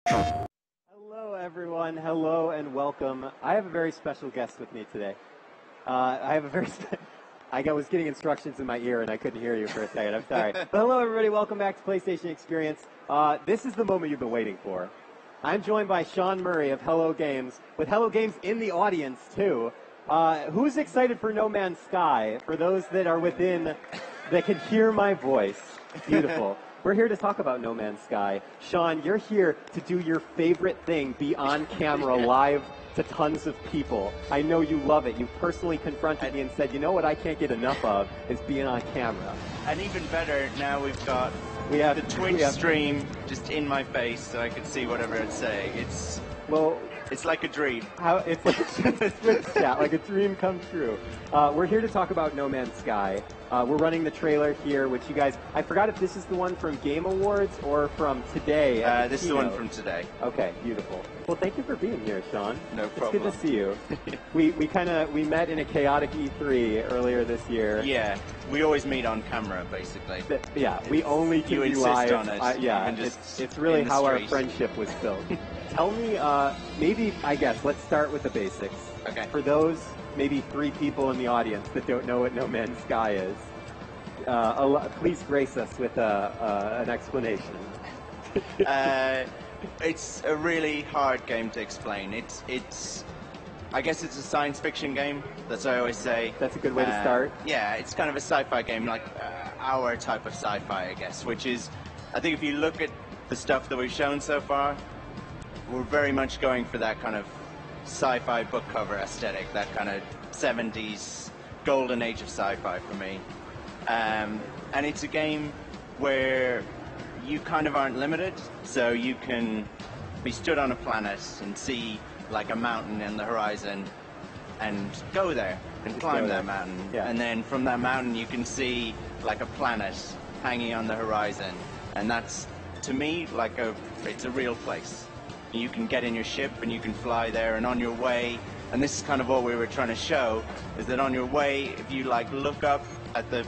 Hello, everyone. Hello and welcome. I have a very special guest with me today. I was getting instructions in my ear and I couldn't hear you for a second. I'm sorry. But hello, everybody. Welcome back to PlayStation Experience. This is the moment you've been waiting for. I'm joined by Sean Murray of Hello Games, with Hello Games in the audience, too. Who's excited for No Man's Sky? For those that are within, that can hear my voice. Beautiful. We're here to talk about No Man's Sky. Sean, you're here to do your favorite thing, be on camera live to tons of people. I know you love it. You personally confronted me and said, you know what I can't get enough of is being on camera. And even better, now we have the Twitch stream just in my face so I can see whatever it's saying. It's like a dream. It's like a Twitch chat, like a dream come true. We're here to talk about No Man's Sky. We're running the trailer here, which you guys, I forgot if this is the one from Game Awards or from today. This is the one from today. Okay, beautiful. Well, thank you for being here, Sean. No problem. It's good to see you. we met in a chaotic E3 earlier this year. Yeah, we always meet on camera, basically. We only can be live. On it. It's really how our friendship was built. Tell me, let's start with the basics. Okay. For those maybe 3 people in the audience that don't know what No Man's Sky is, please grace us with an explanation. It's a really hard game to explain. I guess it's a science fiction game. That's what I always say. That's a good way to start. Yeah, it's kind of a sci-fi game, like our type of sci-fi, I guess, which is, I think if you look at the stuff that we've shown so far, we're very much going for that kind of sci-fi book cover aesthetic, that kind of 70s golden age of sci-fi for me. And it's a game where you kind of aren't limited, so you can be stood on a planet and see like a mountain in the horizon and go there and climb that mountain. Yeah. And then from that mountain you can see like a planet hanging on the horizon, and that's, to me, it's a real place. You can get in your ship and you can fly there, and on your way, and this is kind of what we were trying to show, is that on your way, if you look up at the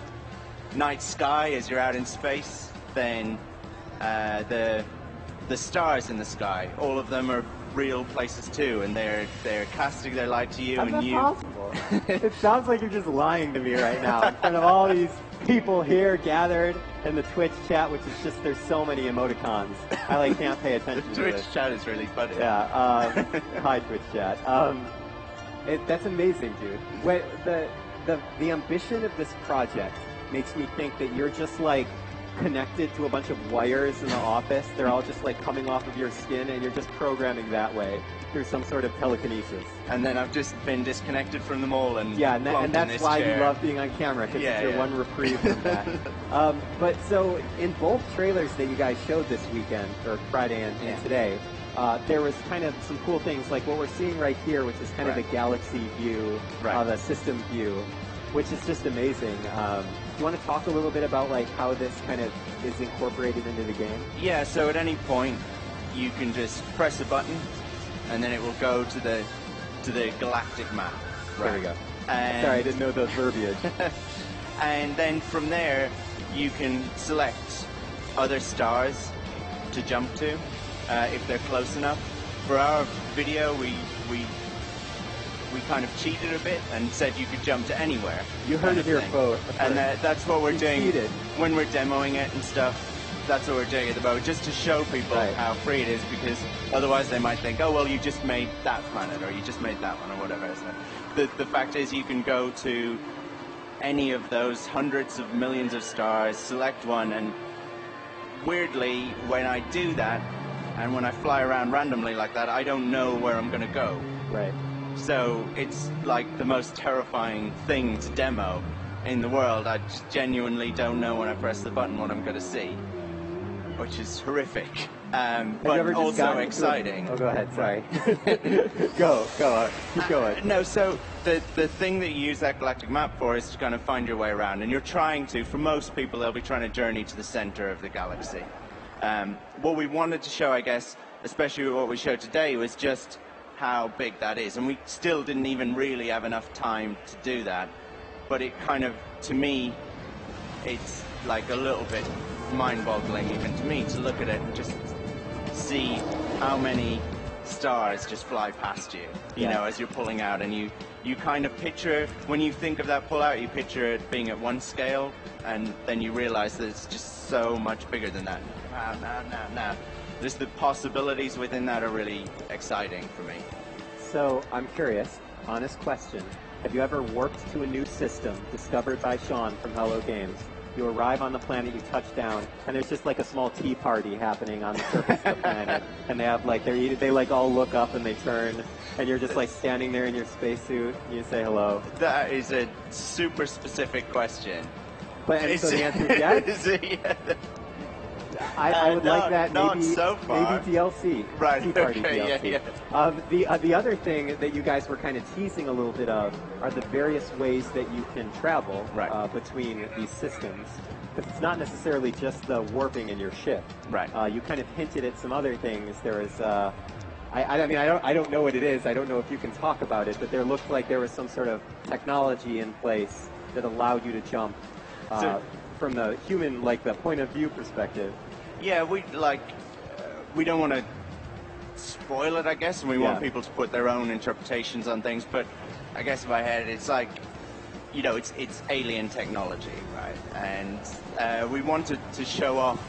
night sky as you're out in space, then the stars in the sky, all of them are real places too, and they're casting their light to you. How's and that possible? It sounds like you're just lying to me right now in front of all these people here gathered in the Twitch chat, which is just, there's so many emoticons. I can't pay attention to Twitch this. chat is really funny. Yeah. Hi, Twitch chat. That's amazing, dude. The ambition of this project makes me think that you're just connected to a bunch of wires in the office. They're all just coming off of your skin, and you're just programming that way through some sort of telekinesis. And then I've just been disconnected from them all, and and that's why you love being on camera, because it's your one reprieve from that. But so in both trailers that you guys showed this weekend, or Friday and today, there was kind of some cool things, like what we're seeing right here, which is kind of the galaxy view, the system view, which is just amazing. Do you want to talk a little bit about how this kind of is incorporated into the game? Yeah, so at any point you can just press a button and then it will go to the galactic map. There we go. Sorry, I didn't know the verbiage. And then from there you can select other stars to jump to if they're close enough. For our video we kind of cheated a bit and said you could jump to anywhere. You heard it here, folks. And that's what we're doing cheated. When we're demoing it and stuff. That's what we're doing at the moment, just to show people how free it is, because otherwise they might think, oh, well, you just made that planet, or you just made that one, or whatever. So the fact is you can go to any of those hundreds of millions of stars, select one, and weirdly, when I do that, and when I fly around randomly like that, I don't know where I'm going to go. Right. So it's the most terrifying thing to demo in the world. I just genuinely don't know when I press the button what I'm going to see, which is horrific, but also exciting. Oh, go ahead, sorry. Go on, keep going. No, so the thing that you use that galactic map for is to kind of find your way around, and you're trying to, for most people, they'll be trying to journey to the center of the galaxy. What we wanted to show, I guess, especially what we showed today, was just how big that is, and we still didn't even really have enough time to do that, but it kind of, to me, it's a little bit mind-boggling even to me to look at it and just see how many stars just fly past you, you know, as you're pulling out, and you kind of picture, when you think of that pull out, you picture it being at one scale, and then you realize that it's just so much bigger than that. Now. Just the possibilities within that are really exciting for me. So I'm curious, honest question. Have you ever warped to a new system discovered by Sean from Hello Games? You arrive on the planet, you touch down, and there's just like a small tea party happening on the surface of the planet, and they have like they like all look up and they turn, and you're just like standing there in your spacesuit, and you say hello. That is a super specific question. But and so the answer is yes. Is it yes? I would like that. Not maybe so far. Maybe DLC. Right. Tea party Okay, DLC. The other thing that you guys were kind of teasing a little bit of are the various ways that you can travel between these systems. Because it's not necessarily just the warping in your ship. Right. You kind of hinted at some other things. There was. I don't know what it is. I don't know if you can talk about it, but there looked like there was some sort of technology in place that allowed you to jump from the human, like the point of view perspective. Yeah, we don't want to spoil it, I guess, and we want people to put their own interpretations on things. But I guess in my head, it's like, you know, it's alien technology, right? And we wanted to show off,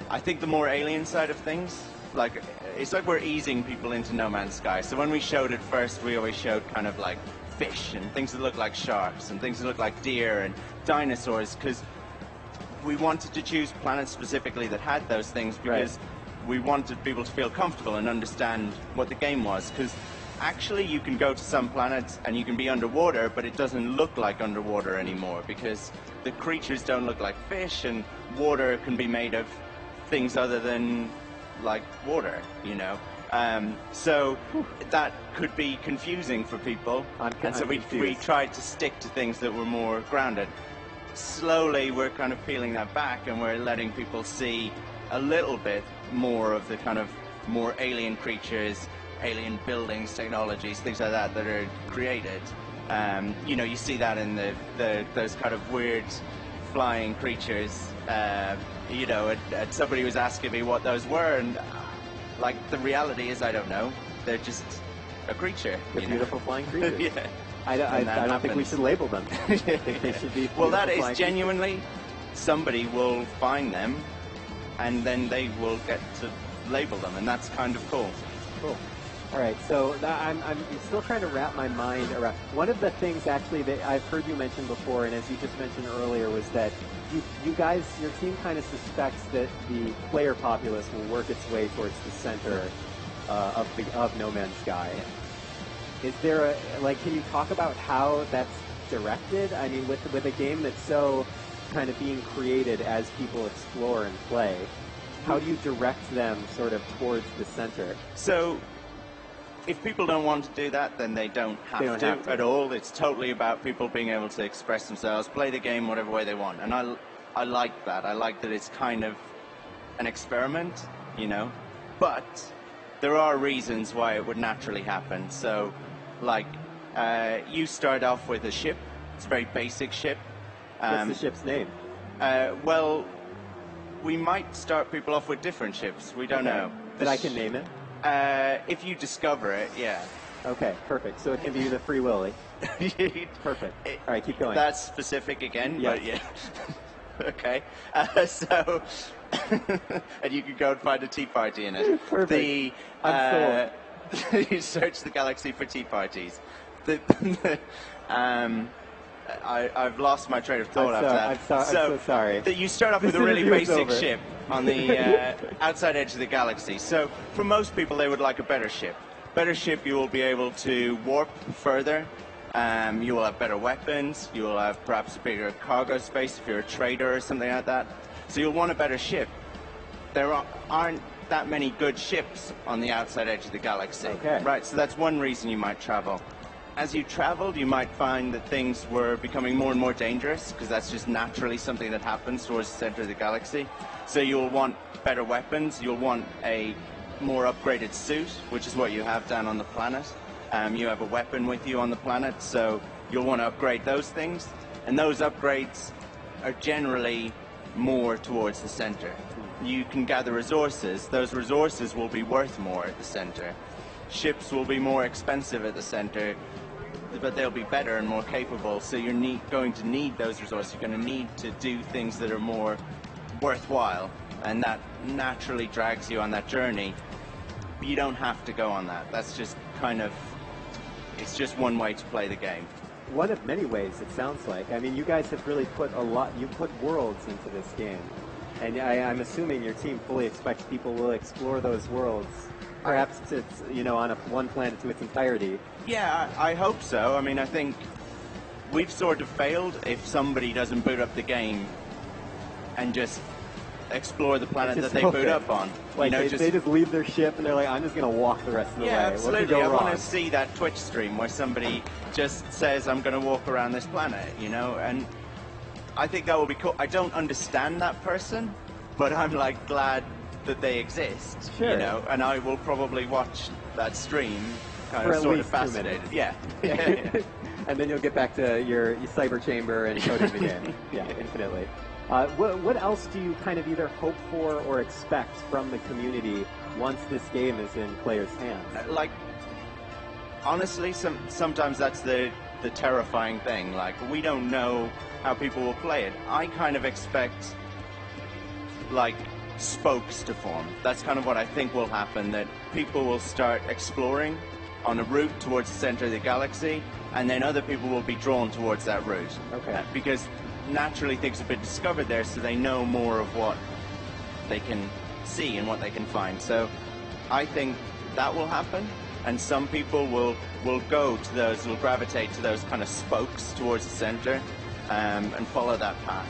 I think, the more alien side of things. Like, it's like we're easing people into No Man's Sky. So when we showed it first, we always showed kind of like fish and things that look like sharks and things that look like deer and dinosaurs, because we wanted to choose planets specifically that had those things because we wanted people to feel comfortable and understand what the game was. Because actually you can go to some planets and you can be underwater, but it doesn't look like underwater anymore because the creatures don't look like fish, and water can be made of things other than like water, you know. So that could be confusing for people, and so we tried to stick to things that were more grounded. Slowly we're kind of peeling that back, and we're letting people see a little bit more of the kind of more alien creatures, alien buildings, technologies, things like that that are created. You know, you see that in those kind of weird flying creatures. You know, and somebody was asking me what those were, and like the reality is I don't know. They're just a creature. They're beautiful flying creatures. Yeah. I don't think we should label them. I think they should be. Well, that is genuinely, somebody will find them, and then they will get to label them, and that's kind of cool. Cool. All right, so I'm still trying to wrap my mind around. One of the things actually that I've heard you mention before, and as you just mentioned earlier, was that you guys, your team kind of suspects that the player populace will work its way towards the center of No Man's Sky. Is there can you talk about how that's directed? I mean, with a game that's so kind of being created as people explore and play, how do you direct them sort of towards the center? So, if people don't want to do that, then they don't have to at all. It's totally about people being able to express themselves, play the game whatever way they want. And I like that. I like that it's kind of an experiment, you know. But there are reasons why it would naturally happen. So, like, you start off with a ship. It's a very basic ship. What's the ship's name? Well, we might start people off with different ships. We don't know. But I can name it? If you discover it, yeah. Okay, perfect. So it can be the Free Willy. Perfect. All right, keep going. That's specific again, yes. But yeah. Okay. So, and you can go and find a tea party in it. Perfect. I'm sold. You search the galaxy for tea parties. I've lost my train of thought after that. I'm so sorry. You start off with a really basic ship on the outside edge of the galaxy. So for most people, they would like a better ship. Better ship, you will be able to warp further. You will have better weapons. You will have perhaps a bigger cargo space if you're a trader or something like that. So you'll want a better ship. There aren't that many good ships on the outside edge of the galaxy. Okay. Right, so that's one reason you might travel. As you traveled, you might find that things were becoming more and more dangerous, because that's just naturally something that happens towards the center of the galaxy. So you'll want better weapons, you'll want a more upgraded suit, which is what you have down on the planet. You have a weapon with you on the planet, so you'll want to upgrade those things. And those upgrades are generally more towards the center. You can gather resources. Those resources will be worth more at the center. Ships will be more expensive at the center, but they'll be better and more capable. So you're going to need those resources. You're going to need to do things that are more worthwhile, and that naturally drags you on that journey. But you don't have to go on that. That's just kind of, it's just one way to play the game. One of many ways, it sounds like. I mean, you guys have really put a lot, you put worlds into this game. And I'm assuming your team fully expects people will explore those worlds, perhaps to, on one planet to its entirety. Yeah, I hope so. I mean, I think we've sort of failed if somebody doesn't boot up the game and just explore the planet that they boot up on. Like they just leave their ship and they're like, I'm just going to walk the rest of the way. Yeah, absolutely. What could go wrong? I want to see that Twitch stream where somebody just says, I'm going to walk around this planet, and I think that will be cool. I don't understand that person, but I'm like glad that they exist, sure. And I will probably watch that stream kind of sort of fascinated. Yeah. And then you'll get back to your cyber chamber and coding the game. Yeah, infinitely. What else do you kind of either hope for or expect from the community once this game is in players' hands? Like, honestly, sometimes that's the terrifying thing. Like, we don't know how people will play it. I kind of expect, like, spokes to form. That's kind of what I think will happen, that people will start exploring on a route towards the center of the galaxy, and then other people will be drawn towards that route. Okay. Because naturally things have been discovered there, so they know more of what they can see and what they can find. So I think that will happen, and some people will go to those, will gravitate to those kind of spokes towards the center and follow that path.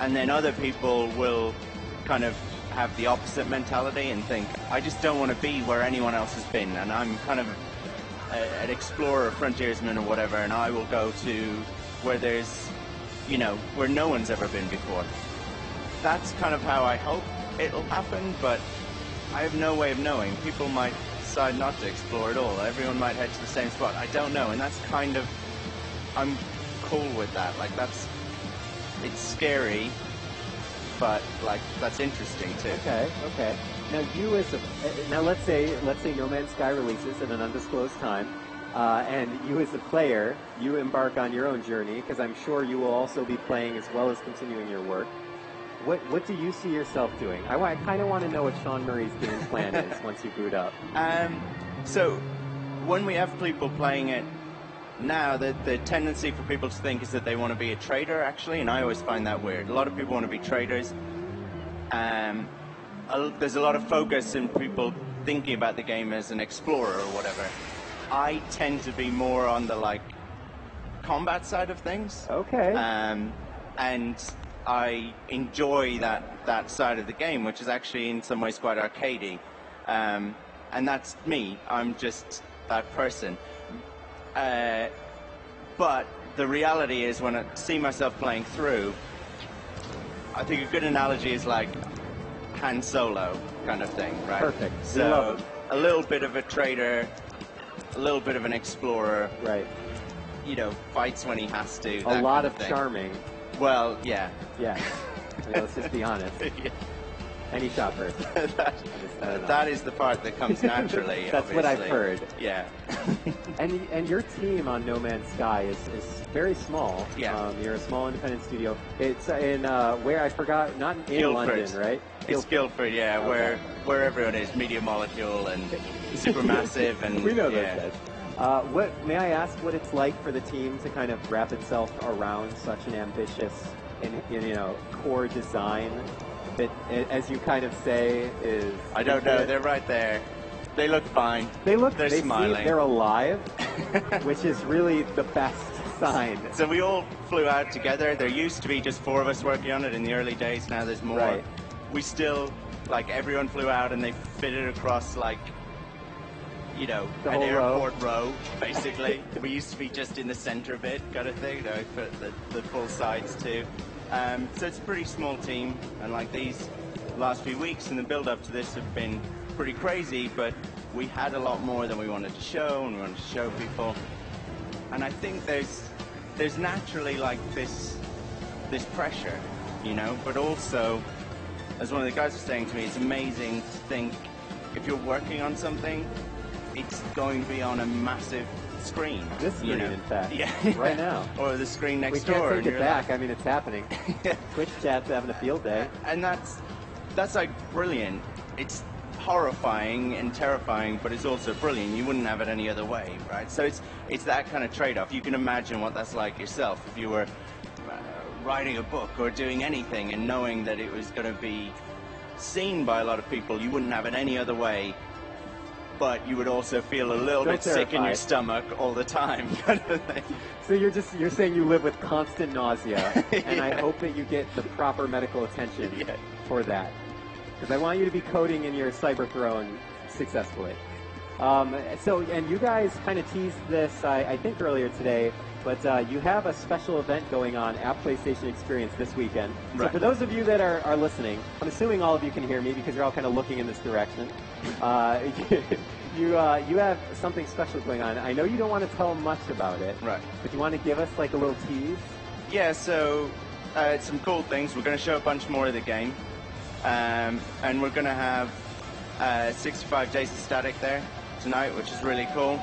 And then other people will kind of have the opposite mentality and think, I just don't want to be where anyone else has been, and I'm kind of an explorer, frontiersman or whatever, and I will go to where there's, where no one's ever been before. That's kind of how I hope it'll happen, but I have no way of knowing. People might decide not to explore at all. Everyone might head to the same spot. I don't know, and that's kind of, I'm cool with that. Like, it's scary, but like that's interesting too. Okay. Now let's say No Man's Sky releases at an undisclosed time, and you as a player, you embark on your own journey, because I'm sure you will also be playing as well as continuing your work. What do you see yourself doing? I kind of want to know what Sean Murray's game plan is once you boot up. So when we have people playing it now, the tendency for people to think is that they want to be a trader, actually, and I always find that weird. A lot of people want to be traders. There's a lot of focus in people thinking about the game as an explorer or whatever. I tend to be more on the, like, combat side of things. Okay. And I enjoy that side of the game, which is actually in some ways quite arcadey. And that's me. I'm just that person. But the reality is, when I see myself playing through, I think a good analogy is like Han Solo kind of thing, right? Perfect. So a little bit of a trader, a little bit of an explorer. Right. Fights when he has to. A lot of charming. Well, yeah. Yeah. Let's just be honest. Yeah. And he shot first. That is the part that comes naturally. That's what I've heard. Yeah. And your team on No Man's Sky is very small. Yeah. You're a small independent studio. It's in where I forgot, not in Guildford. London, right? It's Guildford, yeah, okay. where everyone is, Media Molecule and Supermassive, and we know those guys. What may I ask what it's like for the team to kind of wrap itself around such an ambitious and core design that, as you kind of say, is... I don't know. They're right there. They look fine. They're smiling. They're alive, which is really the best sign. So we all flew out together. There used to be just 4 of us working on it in the early days. Now there's more. Right. We still, like, everyone flew out and they fitted across, like, the an airport row, row basically. We used to be just in the center bit, kind of thing. For the full sides too. So it's a pretty small team, and like these last few weeks and the build-up to this have been pretty crazy, but we had a lot more than we wanted to show, and we wanted to show people. And I think there's naturally like this pressure you know. But also, as one of the guys was saying to me, it's amazing to think if you're working on something, it's going to be on a massive screen. This screen, you know? in fact. Yeah. Right now. Or the screen next door. door. We can't take it back. I mean, it's happening. Yeah. Twitch chat's having a field day. And that's like brilliant. It's horrifying and terrifying, but it's also brilliant. You wouldn't have it any other way, right? So it's that kind of trade-off. You can imagine what that's like yourself if you were writing a book or doing anything and knowing that it was going to be seen by a lot of people. You wouldn't have it any other way, but you would also feel a little bit sick in your stomach all the time, kind of thing. So you're saying you live with constant nausea, and Yeah. I hope that you get the proper medical attention for that, because I want you to be coding in your cyber throne successfully. And you guys kind of teased this, I think earlier today, but you have a special event going on at PlayStation Experience this weekend. So Right. for those of you that are listening, I'm assuming all of you can hear me because you're all kind of looking in this direction. You have something special going on. I know you don't want to tell much about it, Right. but you want to give us like a little tease? Yeah, so some cool things. We're going to show a bunch more of the game, and we're going to have 65 Days of Static there tonight, which is really cool.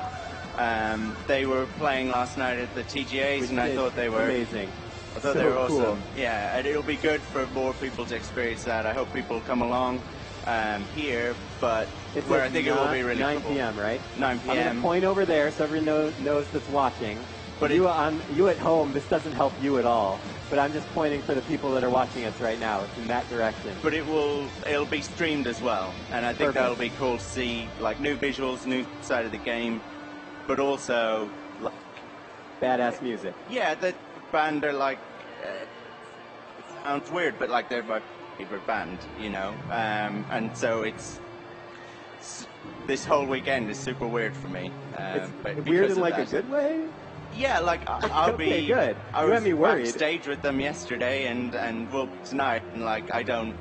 They were playing last night at the TGAs, Which and I is thought they were amazing. I thought So they were awesome. cool. Yeah, and it'll be good for more people to experience that. I hope people come along here, but It's where at I think it will be really 9 cool. p.m., right? 9 I'm going p.m. to point over there so everyone knows that's watching. But you at home, this doesn't help you at all. But I'm just pointing for the people that are watching us right now. It's in that direction. But it'll be streamed as well, and I think Perfect. that'll be cool to see, like new visuals, new side of the game, but also, like, Badass music. yeah, the band are like, it sounds weird, but like they're my favorite band, you know, and so it's this whole weekend is super weird for me. It's But weird because in of like that. a good way? Yeah, like I'll Okay, be. good. I You was had me worried. backstage with them yesterday, and well tonight, and like I don't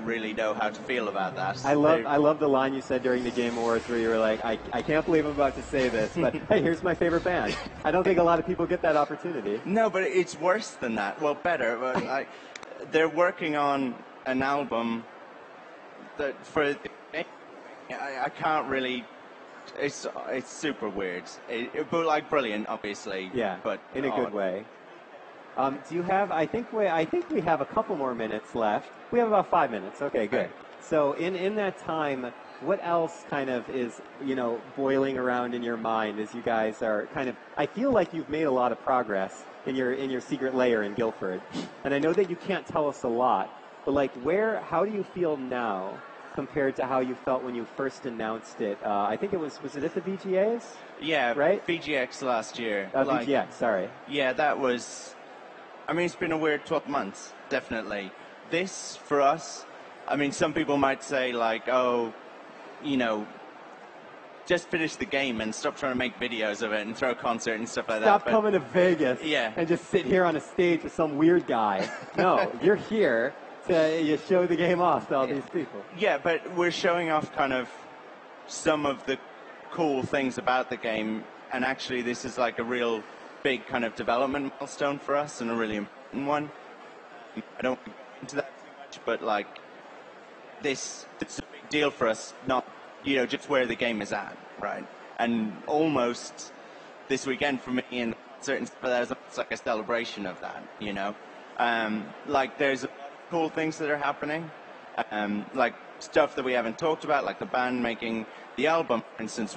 really know how to feel about that. I love the line you said during the Game Awards where you were like, I can't believe I'm about to say this, but hey, here's my favorite band. I don't think a lot of people get that opportunity. No, but it's worse than that. Well, better. But they're working on an album that I can't really. It's super weird. But like brilliant, obviously. Yeah, but in a good way. Do you have? I think we have a couple more minutes left. We have about 5 minutes. Okay, good. Okay. So in that time, what else kind of is boiling around in your mind as you guys are kind of? I feel like you've made a lot of progress in your secret lair in Guildford, and I know that you can't tell us a lot, but like how do you feel now compared to how you felt when you first announced it? I think was it at the VGAs? Yeah, right. VGX last year. VGX, sorry. Yeah, that was. I mean, it's been a weird 12 months, definitely. This, for us, I mean, some people might say, like, oh, just finish the game and stop trying to make videos of it and throw a concert and stuff like Stop that. coming to Vegas Yeah. and just sit here on a stage with some weird guy. No, you're here to show the game off to all these people. Yeah, but we're showing off kind of some of the cool things about the game, and actually this is like a real big kind of development milestone for us and a really important one. I don't get into that too much, but like this is a big deal for us, not just where the game is at, right? And almost this weekend for me and certain stuff, there's like a celebration of that, like there's cool things that are happening, like stuff that we haven't talked about, like the band making the album, for instance.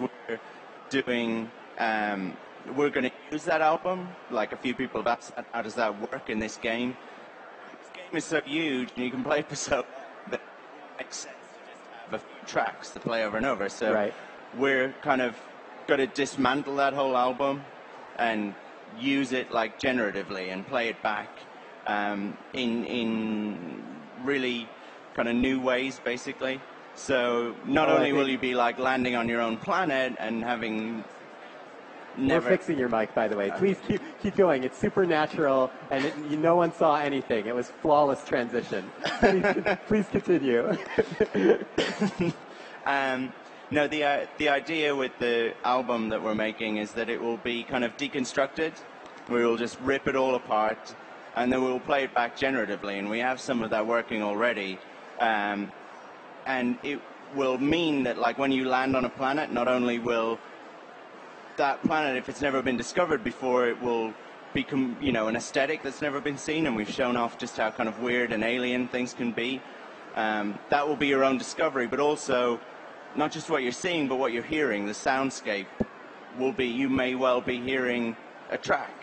We're going to use that album. Like a few people have asked, how does that work in this game? This game is so huge, and you can play for so long that it makes sense to just have a few tracks to play over and over. So we're kind of going to dismantle that whole album and use it like generatively and play it back in really kind of new ways, basically. So not only will you be like landing on your own planet and having We're fixing your mic, by the way. Please keep going. It's supernatural, and no one saw anything. It was flawless transition. Please continue. No, the idea with the album that we're making is that it will be kind of deconstructed. We will just rip it all apart and then we'll play it back generatively, and we have some of that working already. And it will mean that, like, when you land on a planet, not only will that planet, if it's never been discovered before, it will become, you know, an aesthetic that's never been seen, and we've shown off just how kind of weird and alien things can be. That will be your own discovery, but also not just what you're seeing, but what you're hearing. The soundscape will be, you may well be hearing a track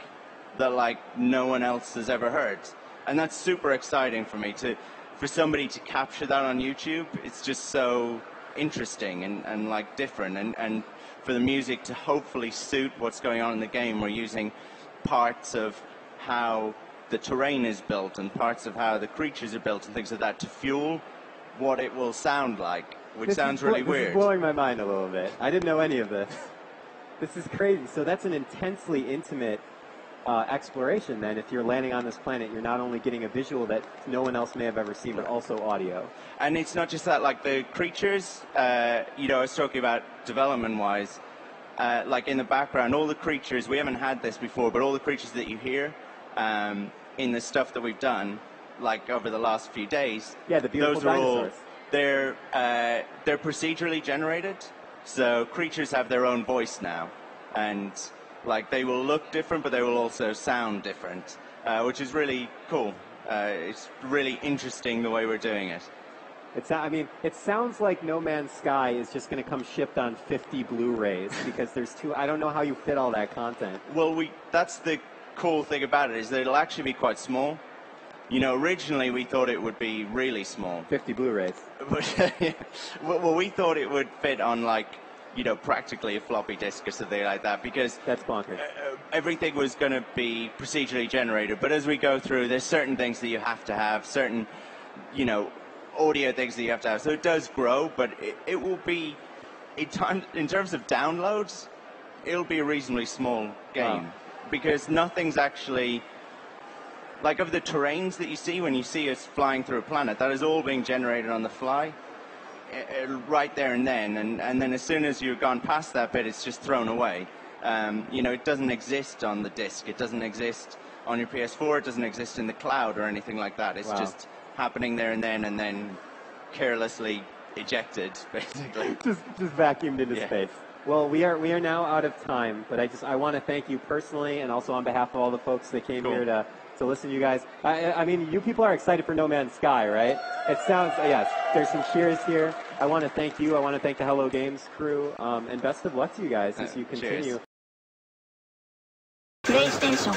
that, like, no one else has ever heard. And that's super exciting for me, for somebody to capture that on YouTube. It's just so interesting and like different, and for the music to hopefully suit what's going on in the game. We're using parts of how the terrain is built and parts of how the creatures are built and things like that to fuel what it will sound like, which sounds really weird. This is blowing my mind a little bit. I didn't know any of this. This is crazy. So that's an intensely intimate exploration then. If you're landing on this planet, you're not only getting a visual that no one else may have ever seen, but also audio. And it's not just that, like the creatures, you know, I was talking about development-wise, like in the background, all the creatures, we haven't had this before, but all the creatures that you hear in the stuff that we've done, like over the last few days, yeah, the beautiful dinosaurs. They're procedurally generated, so creatures have their own voice now, and like they will look different, but they will also sound different, which is really cool. It's really interesting the way we're doing it. I mean, it sounds like No Man's Sky is just going to come shipped on 50 Blu-rays because there's I don't know how you fit all that content. Well, that's the cool thing about it, is that it'll actually be quite small. You know, originally we thought it would be really small. 50 Blu-rays. Well, we thought it would fit on, like, you know, practically a floppy disk or something like that, because that's bonkers. Everything was going to be procedurally generated. But as we go through, there's certain things that you have to have, certain, you know, audio things that you have to have. So it does grow, but it will be, in terms of downloads, it'll be a reasonably small game. Wow. Because nothing's actually, like, of the terrains that you see when you see us flying through a planet, that is all being generated on the fly, right there and then. And then as soon as you've gone past that bit, it's just thrown away. You know, it doesn't exist on the disk. It doesn't exist on your PS4. It doesn't exist in the cloud or anything like that. It's just happening there and then carelessly ejected, basically. just vacuumed into space. Well, we are now out of time, but I want to thank you personally and also on behalf of all the folks that came here to listen to you guys. I mean, you people are excited for No Man's Sky, right? It sounds, yes, there's some cheers here. I want to thank you. I want to thank the Hello Games crew, and best of luck to you guys as you continue. PlayStation